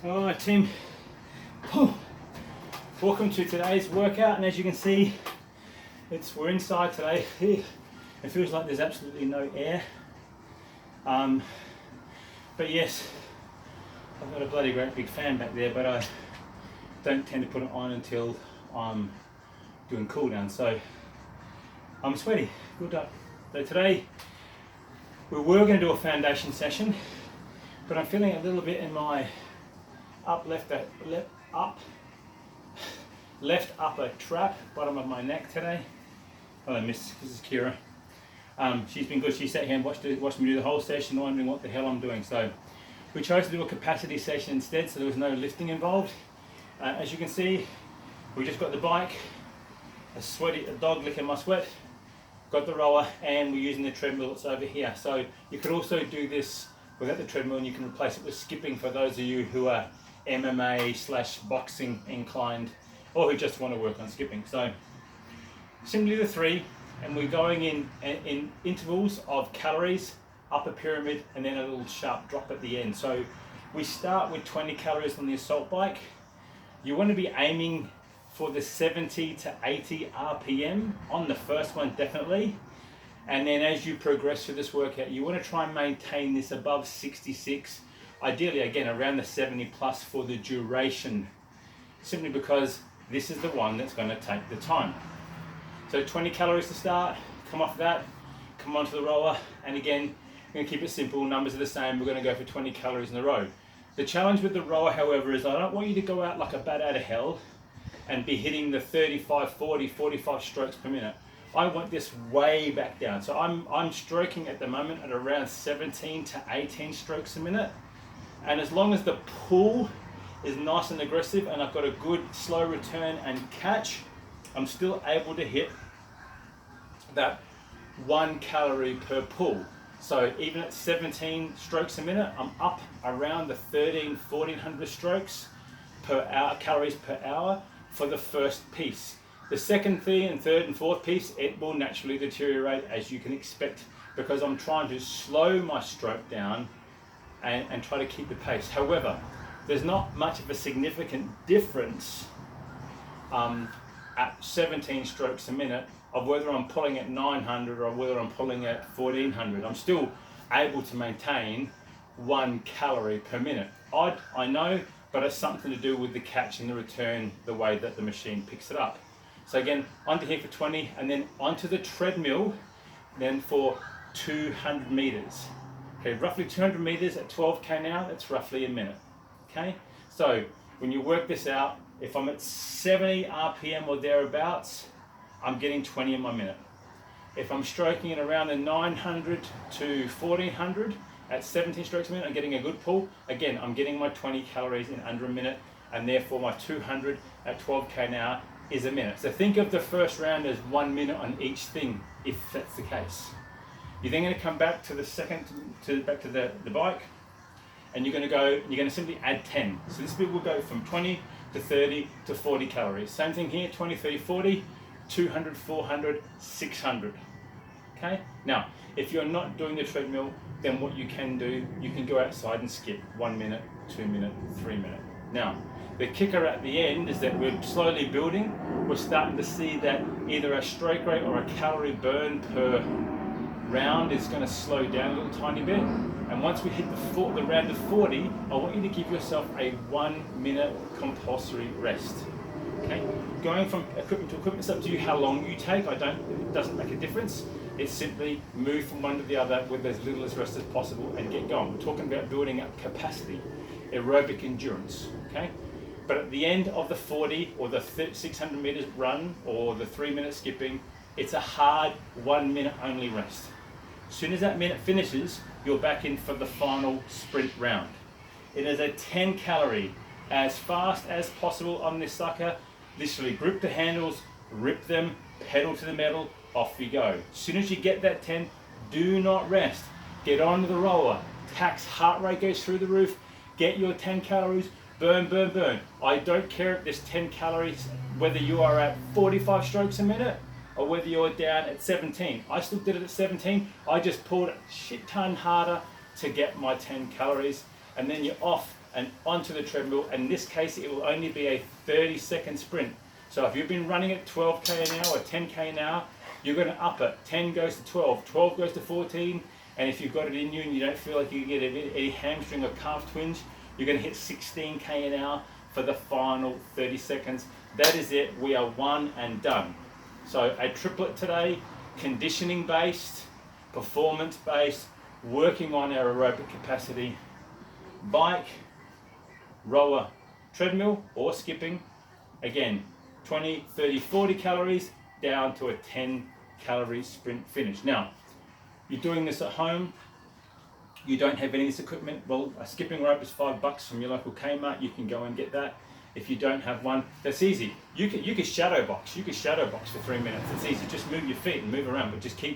Alright team, welcome to today's workout, and as you can see, we're inside today. It feels like there's absolutely no air, but yes, I've got a bloody great big fan back there, but I don't tend to put it on until I'm doing cool down, so I'm sweaty, good up. So today we were going to do a foundation session, but I'm feeling a little bit in my left upper trap, bottom of my neck today. Hello miss, this is Kira. She's been good, she sat here and watched me do the whole session, wondering what the hell I'm doing. So we chose to do a capacity session instead, so there was no lifting involved. As you can see, we just got the bike, a dog licking my sweat, got the rower, and we're using the treadmill that's over here. So you could also do this without the treadmill, and you can replace it with skipping for those of you who are MMA/boxing inclined, or who just want to work on skipping. So simply the three, and we're going in intervals of calories, upper pyramid, and then a little sharp drop at the end. So we start with 20 calories on the assault bike. You want to be aiming for the 70 to 80 RPM on the first one, definitely. And then as you progress through this workout, you want to try and maintain this above 66, ideally again around the 70 plus for the duration, simply because this is the one that's going to take the time. So 20 calories to start, come off that, come onto the rower, and again, we're going to keep it simple, numbers are the same, we're going to go for 20 calories in a row. The challenge with the rower, however, is I don't want you to go out like a bat out of hell and be hitting the 35, 40, 45 strokes per minute. I want this way back down. So I'm stroking at the moment at around 17 to 18 strokes a minute. And as long as the pull is nice and aggressive and I've got a good slow return and catch, I'm still able to hit that 1 calorie per pull. So even at 17 strokes a minute, I'm up around the 1400 strokes per hour, calories per hour for the first piece. The second thing and third and fourth piece, it will naturally deteriorate, as you can expect, because I'm trying to slow my stroke down and try to keep the pace. However, there's not much of a significant difference at 17 strokes a minute of whether I'm pulling at 900 or whether I'm pulling at 1400. I'm still able to maintain 1 calorie per minute. Odd, I know, but it's something to do with the catch and the return, the way that the machine picks it up. So again, onto here for 20, and then onto the treadmill, then for 200 meters. Okay, roughly 200 meters at 12K now, that's roughly a minute. Okay, so when you work this out, if I'm at 70 RPM or thereabouts, I'm getting 20 in my minute. If I'm stroking it around the 900 to 1400 at 17 strokes a minute, I'm getting a good pull. Again, I'm getting my 20 calories in under a minute, and therefore my 200 at 12K now is a minute. So think of the first round as 1 minute on each thing, if that's the case. You're then going to come back to the back to the bike, and you're going to simply add 10. So this bit will go from 20 to 30 to 40 calories. Same thing here, 20, 30, 40, 200, 400, 600. Okay? Now, if you're not doing the treadmill, then what you can do, you can go outside and skip 1 minute, 2 minute, 3 minute. Now, the kicker at the end is that we're slowly building. We're starting to see that either a stroke rate or a calorie burn per round is going to slow down a little tiny bit. And once we hit the round of 40, I want you to give yourself a 1 minute compulsory rest. Okay? Going from equipment to equipment, it's up to you how long you take. It doesn't make a difference. It's simply move from one to the other with as little as rest as possible and get going. We're talking about building up capacity, aerobic endurance. Okay? But at the end of the 40 or the 600 meters run or the 3 minute skipping, it's a hard 1 minute only rest. As soon as that minute finishes, you're back in for the final sprint round. It is a 10 calorie, as fast as possible on this sucker. Literally grip the handles, rip them, pedal to the metal, off you go. As soon as you get that 10, do not rest. Get onto the roller, tax heart rate goes through the roof, get your 10 calories, burn, burn, burn. I don't care if there's 10 calories, whether you are at 45 strokes a minute or whether you're down at 17. I still did it at 17. I just pulled a shit ton harder to get my 10 calories, and then you're off and onto the treadmill. In this case, it will only be a 30-second sprint. So if you've been running at 12k an hour or 10k an hour, you're going to up it. 10 goes to 12, 12 goes to 14, and if you've got it in you and you don't feel like you get any hamstring or calf twinge, you're going to hit 16k an hour for the final 30 seconds. That is it. We are one and done. So a triplet today, conditioning based, performance based, working on our aerobic capacity, bike, rower, treadmill or skipping. Again, 20, 30, 40 calories down to a 10 calorie sprint finish. Now, you're doing this at home, you don't have any of this equipment, well, a skipping rope is $5 from your local Kmart, you can go and get that. If you don't have one, that's easy. You can shadow box. You can shadow box for 3 minutes. It's easy. Just move your feet and move around, but just keep